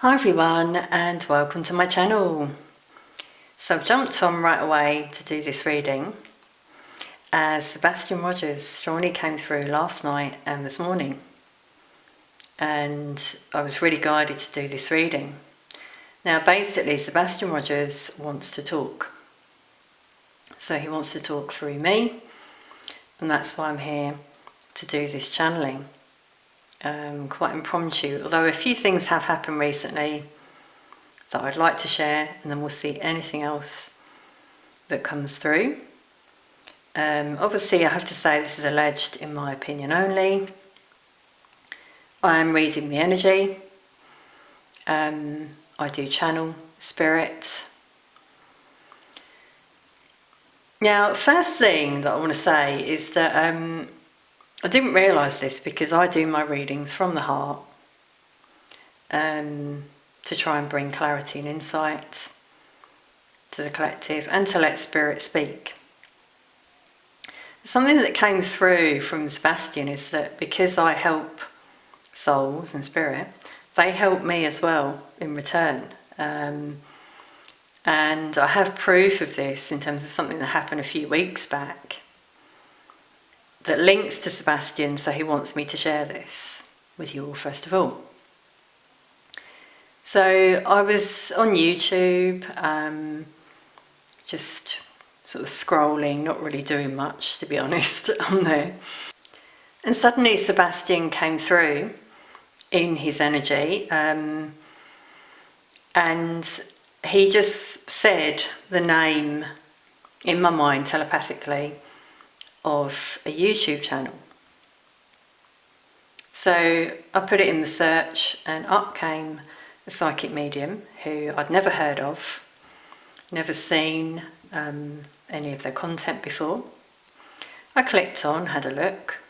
Hi everyone and welcome to my channel. So I've jumped on right away to do this reading as Sebastian Rogers strongly came through last night and this morning, and I was really guided to do this reading. Now basically Sebastian Rogers wants to talk, so he wants to talk through me, and that's why I'm here to do this channeling. Quite impromptu, although a few things have happened recently that I'd like to share, and then we'll see anything else that comes through. Obviously I have to say this is alleged in my opinion only. I am reading the energy. I do channel spirit. Now, first thing that I want to say is that I didn't realise this because I do my readings from the heart to try and bring clarity and insight to the collective and to let spirit speak. Something that came through from Sebastian is that because I help souls and spirit, they help me as well in return. And I have proof of this in terms of something that happened a few weeks back that links to Sebastian, so he wants me to share this with you all first of all. So I was on YouTube, just sort of scrolling, not really doing much to be honest on there. And suddenly Sebastian came through in his energy, and he just said the name in my mind telepathically of a YouTube channel. So I put it in the search and up came a psychic medium who I'd never heard of, never seen any of their content before. I clicked on, had a look,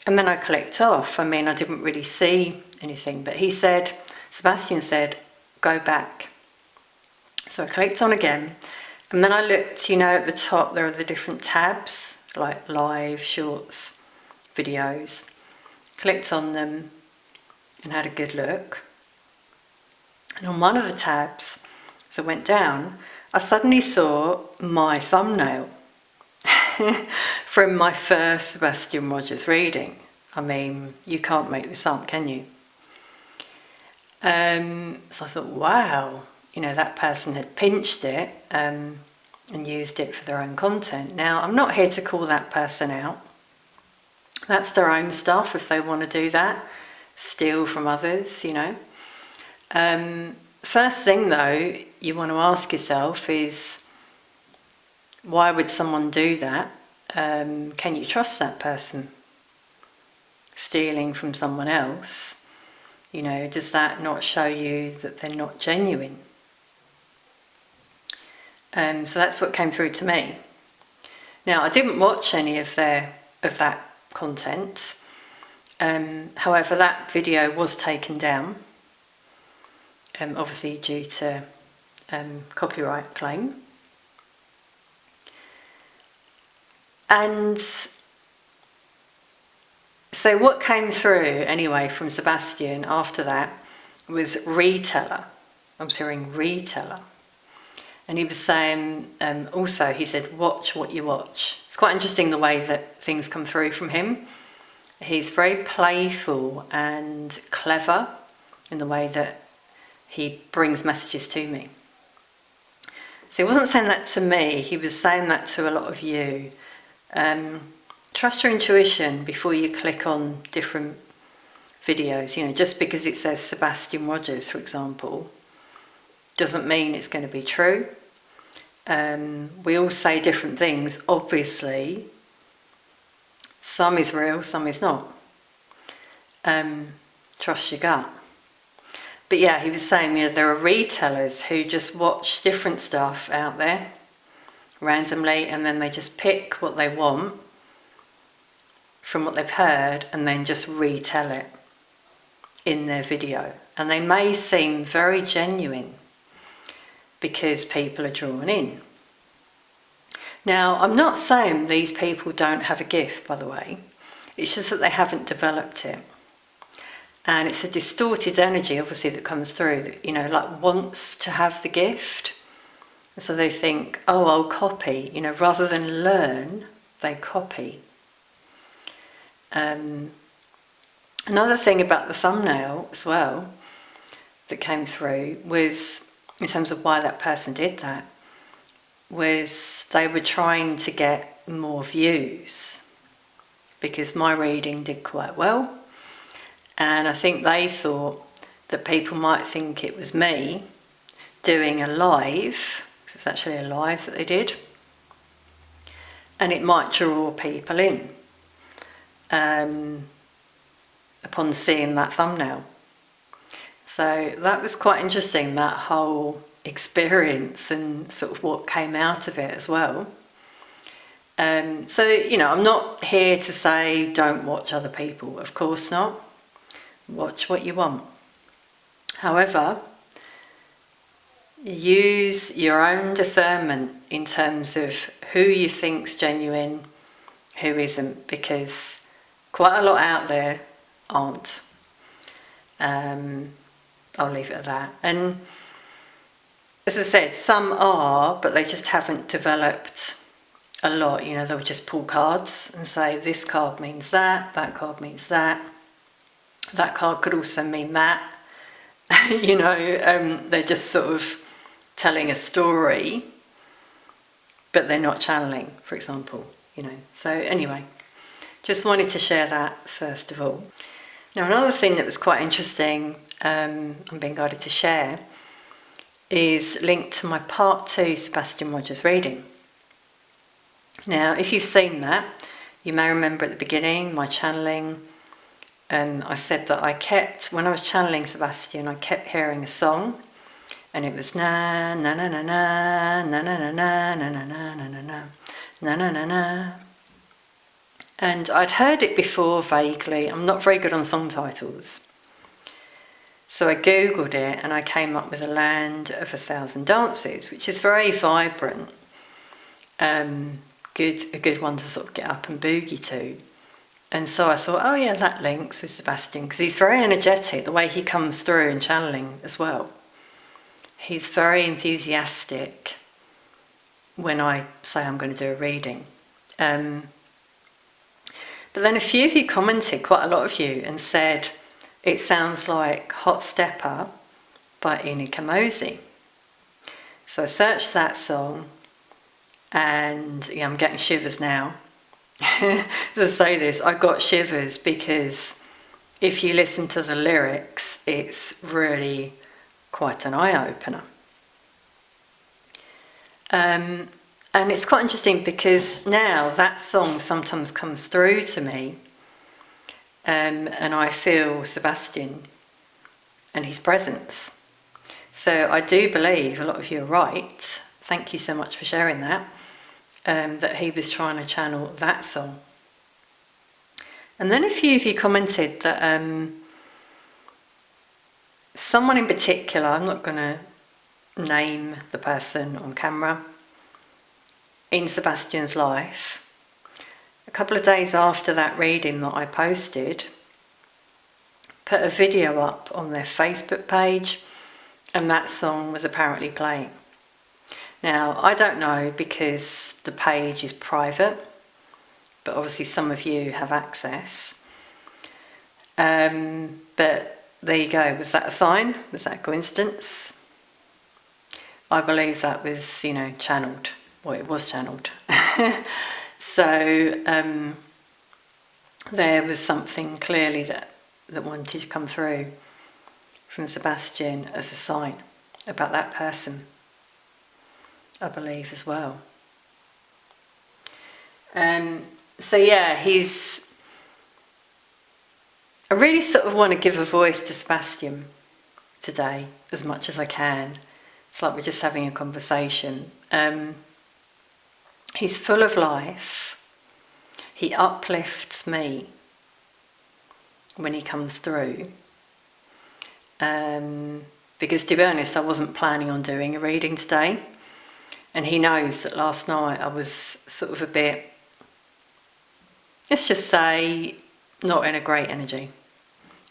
and then I clicked off. I mean, I didn't really see anything, but he said, Sebastian said, go back. So I clicked on again. And then I looked, you know, at the top there are the different tabs, like live, shorts, videos. Clicked on them and had a good look. And on one of the tabs, as I went down, I suddenly saw my thumbnail from my first Sebastian Rogers reading. I mean, you can't make this up, can you? So I thought, wow. You know, that person had pinched it and used it for their own content. Now, I'm not here to call that person out. That's their own stuff if they want to do that. Steal from others, you know. First thing, though, you want to ask yourself is, why would someone do that? Can you trust that person? Stealing from someone else, you know, does that not show you that they're not genuine? So that's what came through to me. Now, I didn't watch any of that content. However, that video was taken down, obviously due to copyright claim. And so what came through anyway from Sebastian after that was reteller. I was hearing reteller. And he was saying, also, he said, watch what you watch. It's quite interesting the way that things come through from him. He's very playful and clever in the way that he brings messages to me. So he wasn't saying that to me, he was saying that to a lot of you. Trust your intuition before you click on different videos. You know, just because it says Sebastian Rogers, for example, doesn't mean it's going to be true. We all say different things, obviously. Some is real, some is not. Trust your gut. But yeah, he was saying, you know, there are retellers who just watch different stuff out there randomly, and then they just pick what they want from what they've heard and then just retell it in their video. And they may seem very genuine because people are drawn in. Now, I'm not saying these people don't have a gift, by the way. It's just that they haven't developed it. And it's a distorted energy, obviously, that comes through, that, you know, like wants to have the gift. So they think, oh, I'll copy, you know, rather than learn, they copy. Another thing about the thumbnail as well that came through was, in terms of why that person did that, was they were trying to get more views because my reading did quite well. And I think they thought that people might think it was me doing a live, because it was actually a live that they did, and it might draw people in upon seeing that thumbnail. So that was quite interesting, that whole experience and sort of what came out of it as well. So, you know, I'm not here to say don't watch other people, of course not. Watch what you want. However, use your own discernment in terms of who you think's genuine, who isn't, because quite a lot out there aren't. I'll leave it at that. And as I said, some are, but they just haven't developed a lot. You know, they'll just pull cards and say this card means that card means that card could also mean that. You know, they're just sort of telling a story, but they're not channeling, for example, you know. So anyway, just wanted to share that first of all. Now, another thing that was quite interesting, I'm being guided to share, is linked to my part 2 Sebastian Rogers reading. Now, if you've seen that, you may remember at the beginning, my channeling, I said that I kept, when I was channeling Sebastian, I kept hearing a song, and it was na na na na na na na na na na na na na na na na na na. And I'd heard it before vaguely. I'm not very good on song titles. So I googled it and I came up with A Land of a Thousand Dances, which is very vibrant. A good one to sort of get up and boogie to. And so I thought, oh yeah, that links with Sebastian, because he's very energetic, the way he comes through in channeling as well. He's very enthusiastic when I say I'm going to do a reading. But then a few of you commented, quite a lot of you, and said, it sounds like Hot Stepper by Ina Kamosi. So I searched that song, and yeah, I'm getting shivers now. As I say this, I got shivers because if you listen to the lyrics, it's really quite an eye-opener. And it's quite interesting because now that song sometimes comes through to me, and I feel Sebastian and his presence. So I do believe, a lot of you are right, thank you so much for sharing that, that he was trying to channel that song. And then a few of you commented that someone in particular, I'm not going to name the person on camera, in Sebastian's life, a couple of days after that reading that I posted, put a video up on their Facebook page, and that song was apparently playing. Now, I don't know because the page is private, but obviously some of you have access. But there you go. Was that a sign? Was that a coincidence? I believe that was, you know, channeled. Well, it was channeled. So there was something clearly that wanted to come through from Sebastian as a sign about that person, I believe, as well. So yeah, I really sort of want to give a voice to Sebastian today as much as I can. It's like we're just having a conversation. He's full of life. He uplifts me when he comes through. Because to be honest, I wasn't planning on doing a reading today. And he knows that last night I was sort of a bit, let's just say, not in a great energy.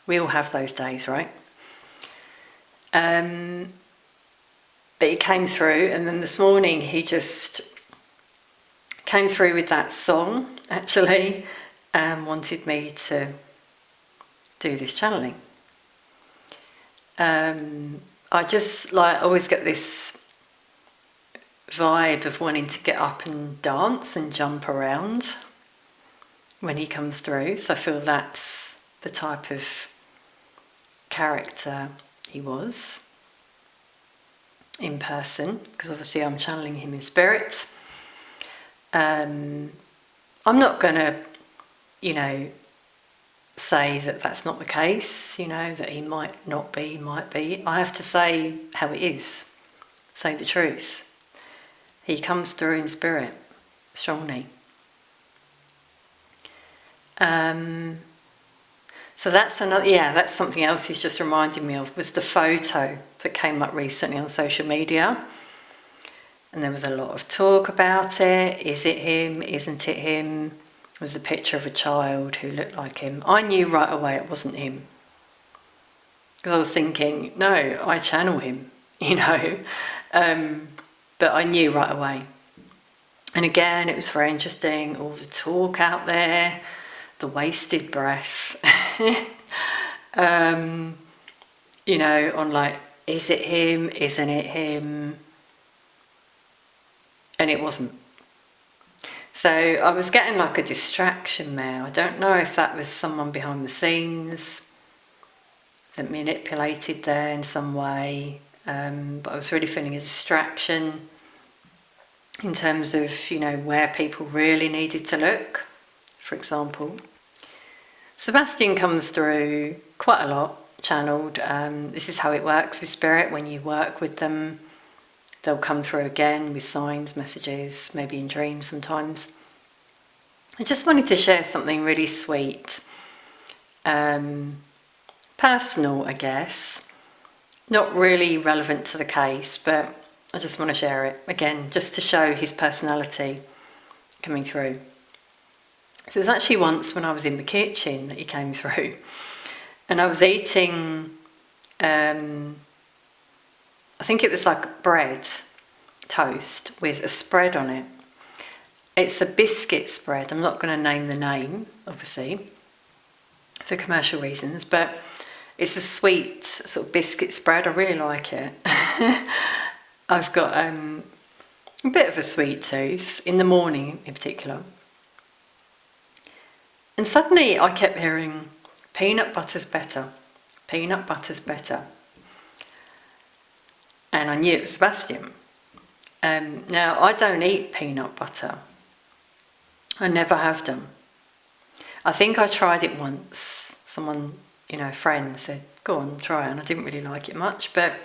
We all have those days, right? But he came through, and then this morning he just came through with that song, actually, and wanted me to do this channeling. I just always get this vibe of wanting to get up and dance and jump around when he comes through. So I feel that's the type of character he was in person, because obviously I'm channeling him in spirit. I'm not going to, say that that's not the case, that he might not be, might be. I have to say how it is, say the truth. He comes through in spirit, strongly. So that's that's something else he's just reminded me of, was the photo that came up recently on social media. And there was a lot of talk about it. Is it him? Isn't it him? There was a picture of a child who looked like him. I knew right away it wasn't him. Because I was thinking, no, I channel him, But I knew right away. And again, it was very interesting, all the talk out there, the wasted breath. On is it him? Isn't it him? And it wasn't. So I was getting a distraction there. I don't know if that was someone behind the scenes that manipulated there in some way, but I was really feeling a distraction in terms of, where people really needed to look, for example. Sebastian comes through quite a lot, channeled. This is how it works with spirit. When you work with them, they'll come through again with signs, messages, maybe in dreams sometimes. I just wanted to share something really sweet, personal, I guess. Not really relevant to the case, but I just want to share it again, just to show his personality coming through. So there's actually once when I was in the kitchen that he came through, and I was eating, I think it was bread, toast, with a spread on it. It's a biscuit spread. I'm not going to name the name, obviously, for commercial reasons, but it's a sweet sort of biscuit spread. I really like it. I've got a bit of a sweet tooth, in the morning in particular. And suddenly I kept hearing, peanut butter's better, peanut butter's better. And I knew it was Sebastian. Now, I don't eat peanut butter. I never have done. I think I tried it once. Someone, a friend said, go on, try it. And I didn't really like it much. But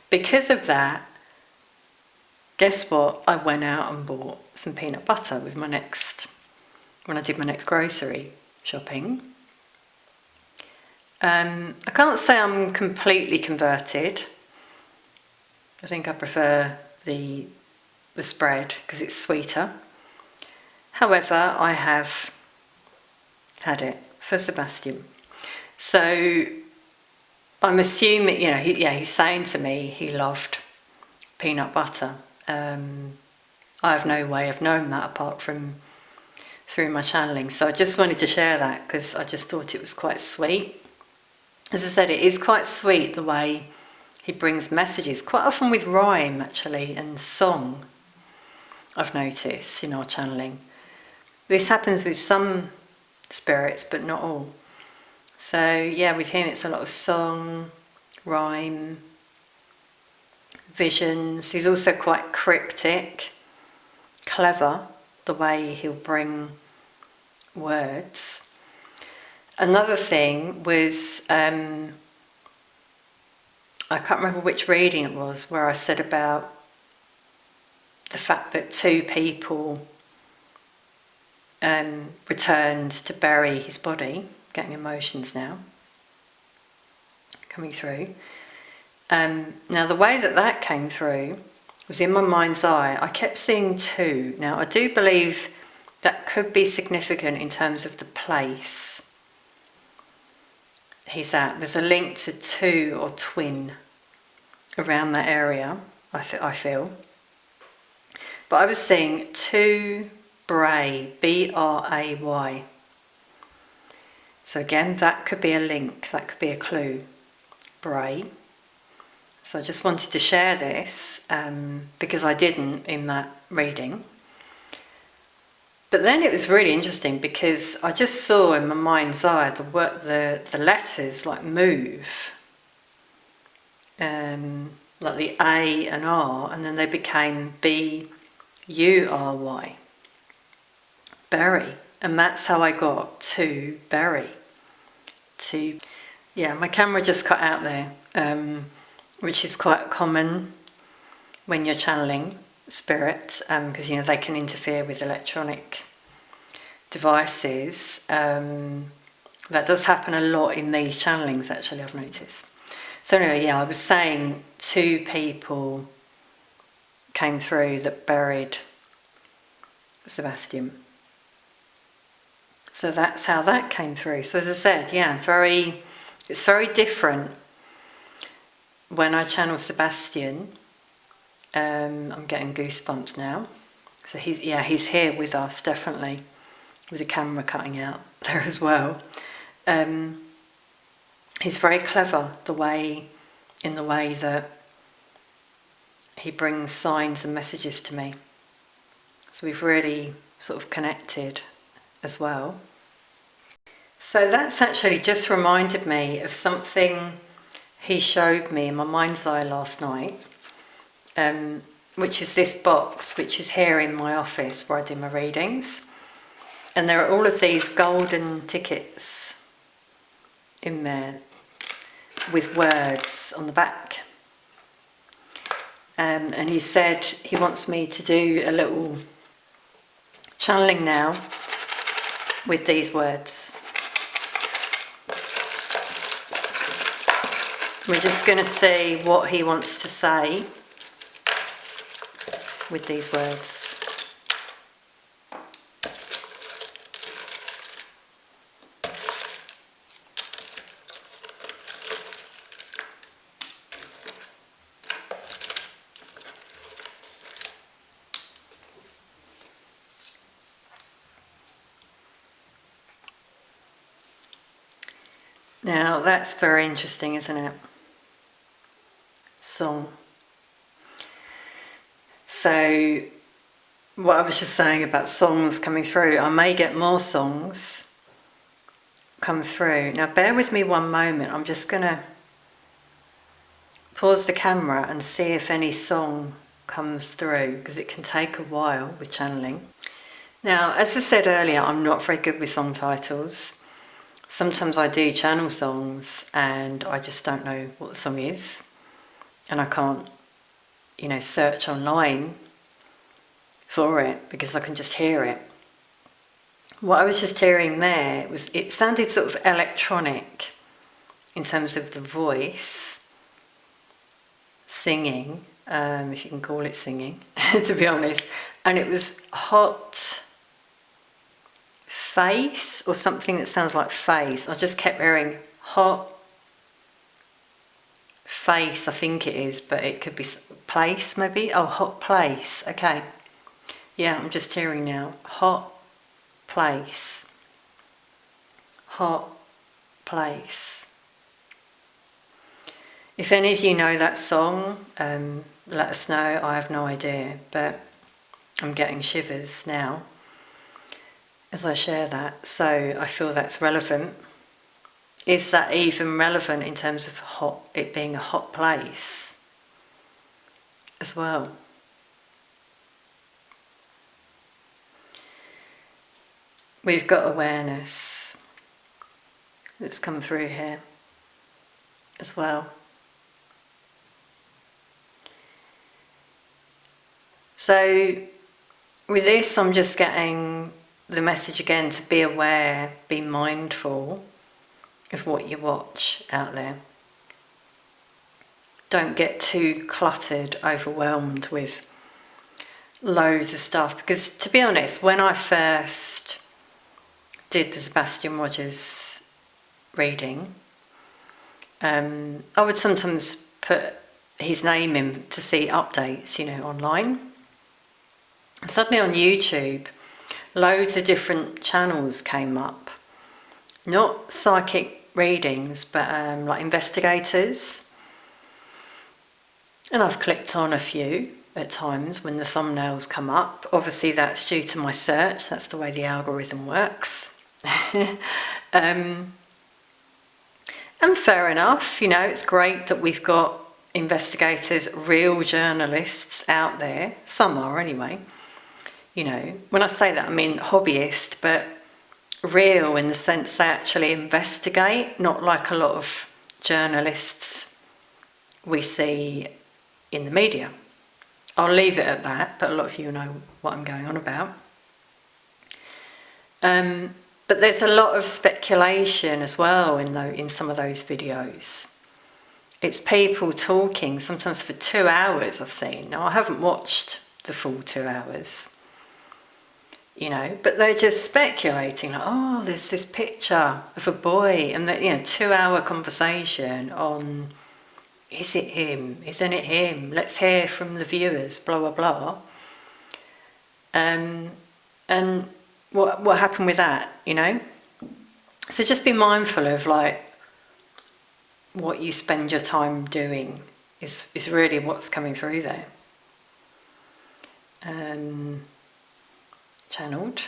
because of that, guess what? I went out and bought some peanut butter with when I did my next grocery shopping. I can't say I'm completely converted. I think I prefer the spread because it's sweeter. However, I have had it for Sebastian. So I'm assuming, he's saying to me he loved peanut butter. I have no way of knowing that apart from through my channeling. So I just wanted to share that because I just thought it was quite sweet. As I said, it is quite sweet the way he brings messages, quite often with rhyme actually, and song, I've noticed in our channeling. This happens with some spirits, but not all. So yeah, with him it's a lot of song, rhyme, visions. He's also quite cryptic, clever, the way he'll bring words. Another thing was, I can't remember which reading it was, where I said about the fact that 2 people returned to bury his body, getting emotions now, coming through. Now the way that came through was in my mind's eye. I kept seeing 2. Now I do believe that could be significant in terms of the place. he's at. There's a link to two or twin around that area, I feel. But I was seeing two Bray, B-R-A-Y. So again, that could be a link, that could be a clue. Bray. So I just wanted to share this because I didn't in that reading. But then it was really interesting because I just saw in my mind's eye the letters like move, like the A and R, and then they became B-U-R-Y, berry, and that's how I got to berry. My camera just cut out there, which is quite common when you're channeling spirit, because they can interfere with electronic devices. That does happen a lot in these channelings, actually, I've noticed. So anyway, I was saying two people came through that buried Sebastian. So that's how that came through. So as I said, it's very different when I channel Sebastian. I'm getting goosebumps now. So he's here with us, definitely, with the camera cutting out there as well. He's very clever in the way that he brings signs and messages to me. So we've really sort of connected as well. So that's actually just reminded me of something he showed me in my mind's eye last night. Which is this box, which is here in my office where I do my readings. And there are all of these golden tickets in there with words on the back. And he said he wants me to do a little channeling now with these words. We're just going to see what he wants to say with these words. Now that's very interesting, isn't it? Song. So what I was just saying about songs coming through, I may get more songs come through. Now bear with me one moment, I'm just going to pause the camera and see if any song comes through, because it can take a while with channeling. Now, as I said earlier, I'm not very good with song titles. Sometimes I do channel songs and I just don't know what the song is, and I can't, search online for it because I can just hear it. What I was just hearing there it sounded sort of electronic in terms of the voice, singing, if you can call it singing, to be honest, and it was hot face or something that sounds like face. I just kept hearing hot face, I think it is, but it could be place maybe. Oh, hot place. Okay. Yeah, I'm just hearing now. Hot place. Hot place. If any of you know that song, let us know. I have no idea, but I'm getting shivers now as I share that. So I feel that's relevant. Is that even relevant in terms of it being a hot place as well? We've got awareness that's come through here as well. So with this, I'm just getting the message again to be aware, be mindful of what you watch out there. Don't get too cluttered, overwhelmed with loads of stuff, because to be honest, when I first did the Sebastian Rogers reading, I would sometimes put his name in to see updates, online. And suddenly on YouTube, loads of different channels came up. Not psychic readings, but like investigators. And I've clicked on a few at times when the thumbnails come up. Obviously that's due to my search, that's the way the algorithm works. And fair enough, it's great that we've got investigators, real journalists out there. Some are anyway. When I say that I mean hobbyist, but real in the sense they actually investigate, not like a lot of journalists we see in the media. I'll leave it at that, but a lot of you know what I'm going on about. But there's a lot of speculation as well in some of those videos. It's people talking, sometimes for 2 hours I've seen. Now I haven't watched the full 2 hours, but they're just speculating, like, oh, there's this picture of a boy, and that 2-hour conversation on, is it him? Isn't it him? Let's hear from the viewers, blah, blah, blah. And what happened with that, So just be mindful of, like, what you spend your time doing is really what's coming through there. Channeled.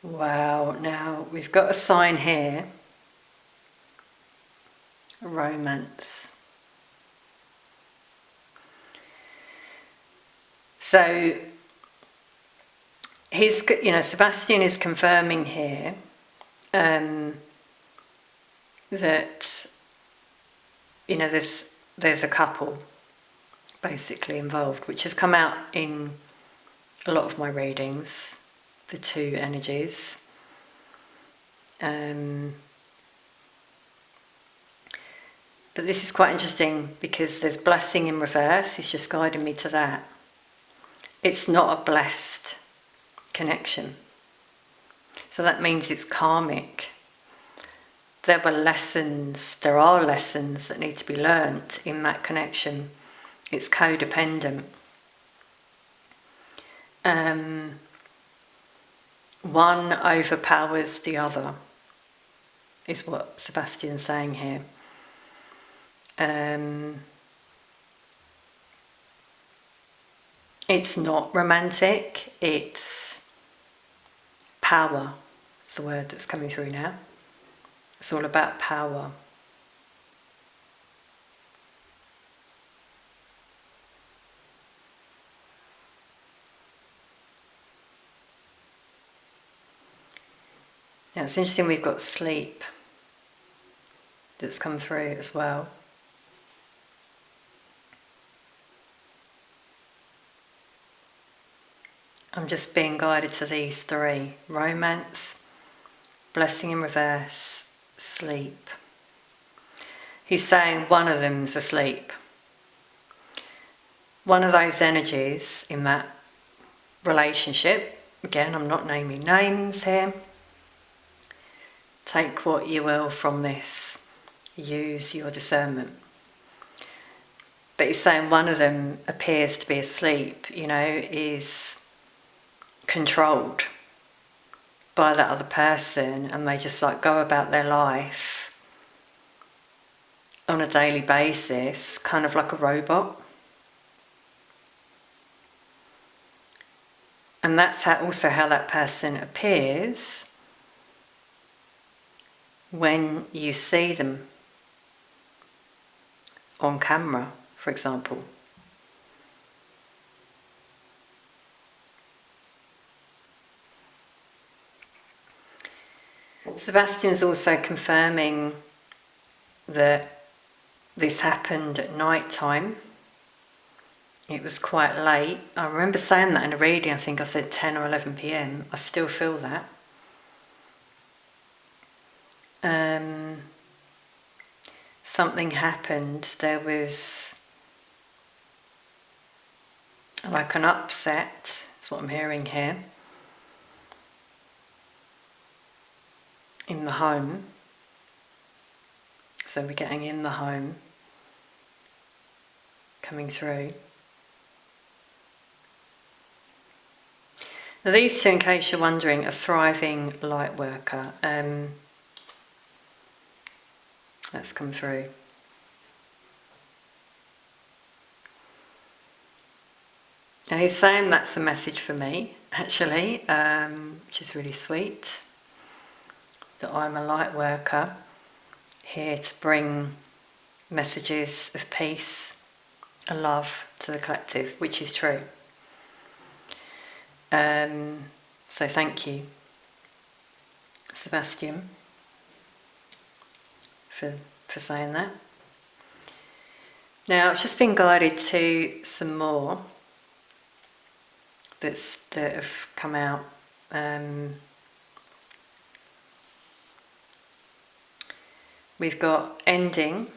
Wow, now we've got a sign here. Romance. So Sebastian is confirming here that there's a couple basically involved, which has come out in a lot of my readings, the two energies. But this is quite interesting because there's blessing in reverse. He's just guiding me to that. It's not a blessed connection. So that means it's karmic. There are lessons that need to be learnt in that connection. It's codependent. One overpowers the other, is what Sebastian's saying here. It's not romantic, it's power. It's the word that's coming through now. It's all about power. Now it's interesting, we've got sleep that's come through as well. I'm just being guided to these three: romance, blessing in reverse, sleep. He's saying one of them's asleep. One of those energies in that relationship, again, I'm not naming names here. Take what you will from this. Use your discernment. But he's saying one of them appears to be asleep, is controlled by that other person, and they just go about their life on a daily basis, kind of like a robot. And that's also how that person appears when you see them on camera, for example. Sebastian's also confirming that this happened at night time. It was quite late. I remember saying that in a reading, I think I said 10 or 11 p.m. I still feel that. Something happened. There was like an upset. That's what I'm hearing here. in the home. So we're getting in the home, coming through. Now these two, in case you're wondering, a thriving light worker. Let's come through. Now he's saying that's a message for me, actually, which is really sweet. That I'm a light worker, here to bring messages of peace and love to the collective, which is true. So thank you, Sebastian, for saying that. Now I've just been guided to some more that have come out. We've got ending,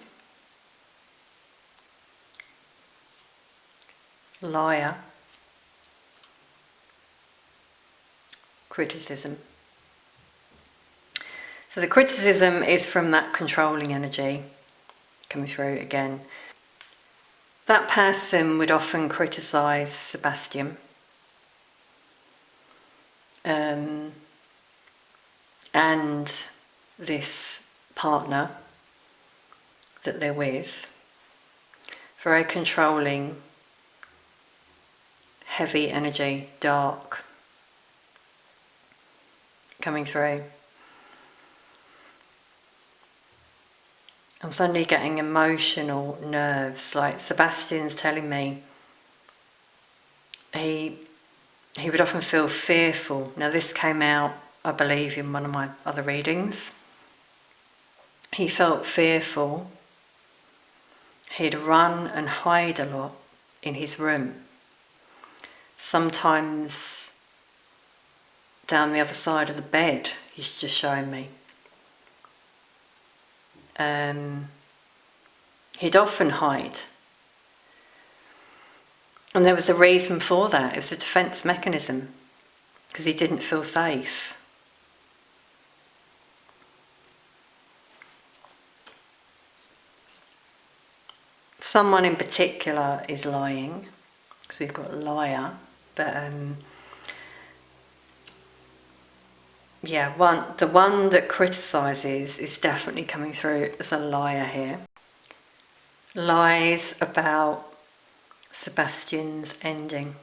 liar, criticism. So the criticism is from that controlling energy coming through again. That person would often criticise Sebastian. And this partner that they're with, very controlling, heavy energy, dark, coming through. I'm suddenly getting emotional nerves, like Sebastian's telling me he would often feel fearful. Now this came out, I believe, in one of my other readings. He felt fearful. He'd run and hide a lot in his room. Sometimes down the other side of the bed, he's just showing me. He'd often hide. And there was a reason for that. It was a defence mechanism, because he didn't feel safe. Someone in particular is lying, because we've got liar, but the one that criticises is definitely coming through as a liar here. Lies about Sebastian's ending.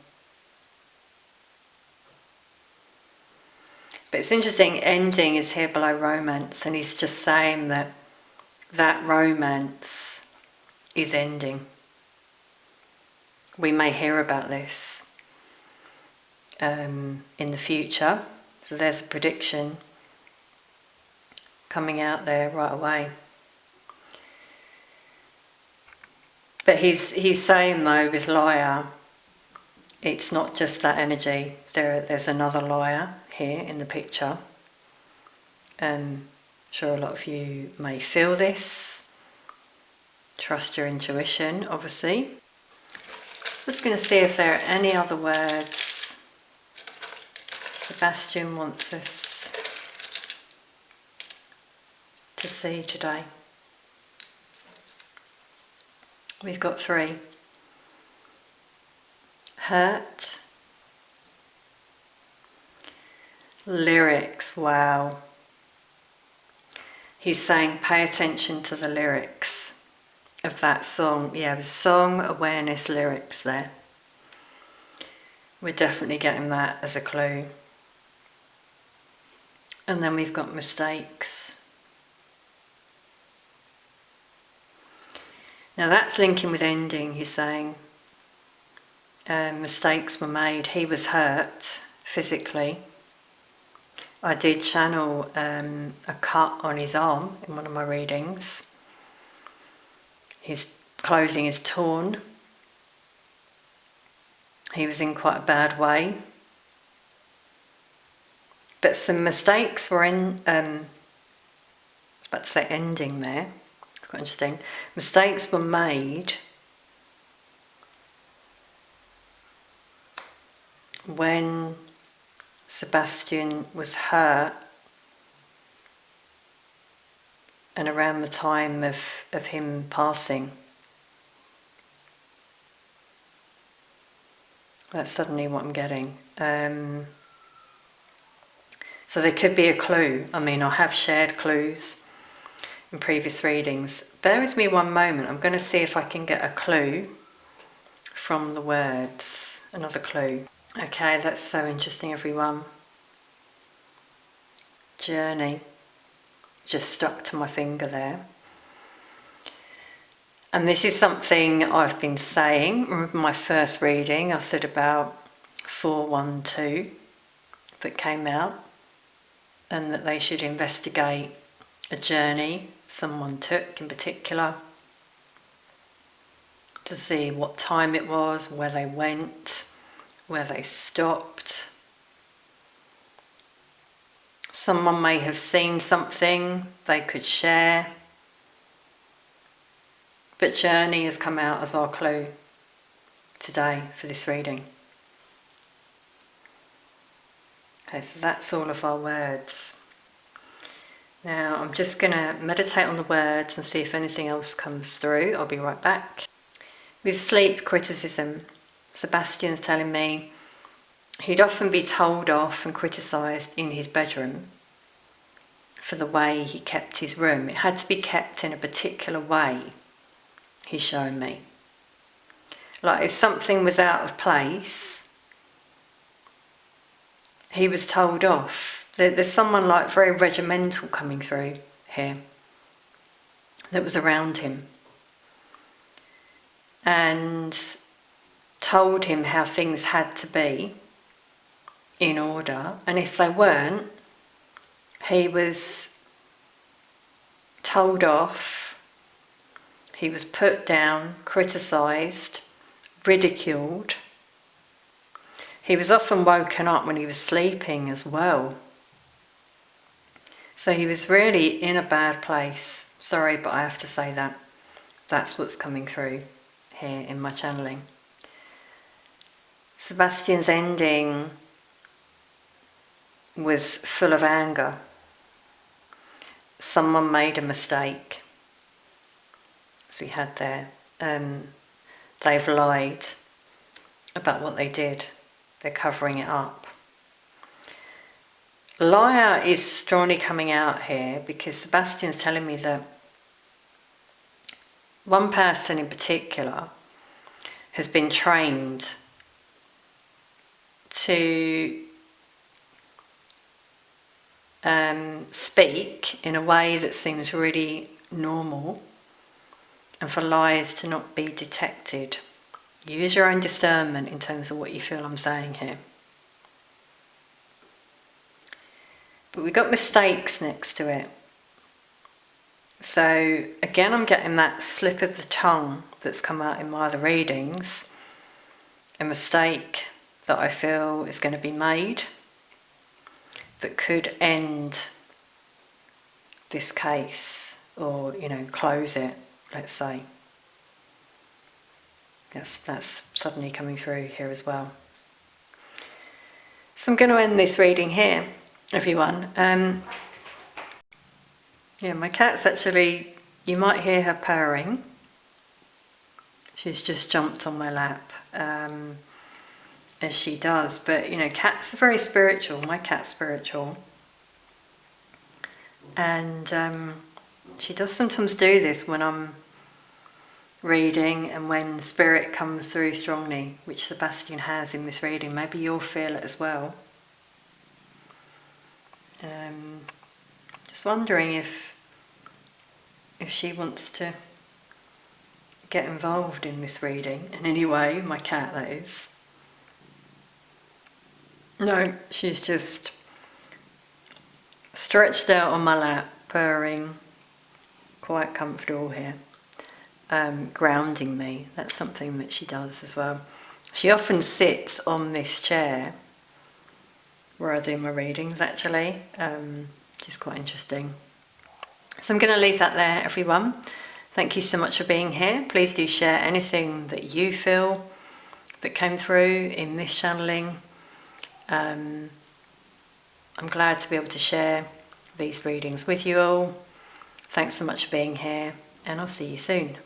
But it's interesting, ending is here below romance, and he's just saying that that romance is ending. We may hear about this in the future. So there's a prediction coming out there right away. But he's saying though, with liar, it's not just that energy. There's another liar here in the picture. I'm sure a lot of you may feel this. Trust your intuition, obviously. Just going to see if there are any other words Sebastian wants us to see today. We've got 3. Hurt. Lyrics, wow. He's saying pay attention to the lyrics of that song. Yeah, there's song awareness lyrics there. We're definitely getting that as a clue. And then we've got mistakes. Now that's linking with ending, he's saying. Mistakes were made. He was hurt physically. I did channel a cut on his arm in one of my readings. His clothing is torn. He was in quite a bad way. But some mistakes were in, I was about to say ending there. It's quite interesting. Mistakes were made when Sebastian was hurt and around the time of him passing. That's suddenly what I'm getting. So there could be a clue. I mean, I have shared clues in previous readings. Bear with me one moment. I'm going to see if I can get a clue from the words. Another clue. Okay, that's so interesting, everyone. Journey. Just stuck to my finger there. And this is something I've been saying. Remember my first reading, I said about 412 that came out, and that they should investigate a journey someone took in particular to see what time it was, where they went, where they stopped. Someone may have seen something they could share, but journey has come out as our clue today for this reading. Okay, so that's all of our words. Now I'm just going to meditate on the words and see if anything else comes through. I'll be right back. With sleep criticism, Sebastian's telling me he'd often be told off and criticised in his bedroom for the way he kept his room. It had to be kept in a particular way, he's showing me. Like if something was out of place, he was told off. There's someone like very regimental coming through here that was around him and told him how things had to be in order, and if they weren't, he was told off, he was put down, criticised, ridiculed. He was often woken up when he was sleeping as well. So he was really in a bad place. Sorry, but I have to say that. That's what's coming through here in my channeling. Sebastian's ending was full of anger. Someone made a mistake, as we had there. They've lied about what they did. They're covering it up. Liar is strongly coming out here because Sebastian's telling me that one person in particular has been trained to speak in a way that seems really normal and for lies to not be detected. Use your own discernment in terms of what you feel I'm saying here. But we've got mistakes next to it. So again, I'm getting that slip of the tongue that's come out in my other readings. A mistake that I feel is going to be made that could end this case or, close it, let's say. That's suddenly coming through here as well. So I'm going to end this reading here, everyone. My cat's actually, you might hear her purring. She's just jumped on my lap, as she does. But, cats are very spiritual. My cat's spiritual. And she does sometimes do this when I'm reading and when spirit comes through strongly, which Sebastian has in this reading. Maybe you'll feel it as well. Just wondering if she wants to get involved in this reading in any way, my cat that is. No, she's just stretched out on my lap, purring, quite comfortable here. Grounding me. That's something that she does as well. She often sits on this chair where I do my readings, actually, which is quite interesting. So I'm going to leave that there, everyone. Thank you so much for being here. Please do share anything that you feel that came through in this channeling. I'm glad to be able to share these readings with you all. Thanks so much for being here, and I'll see you soon.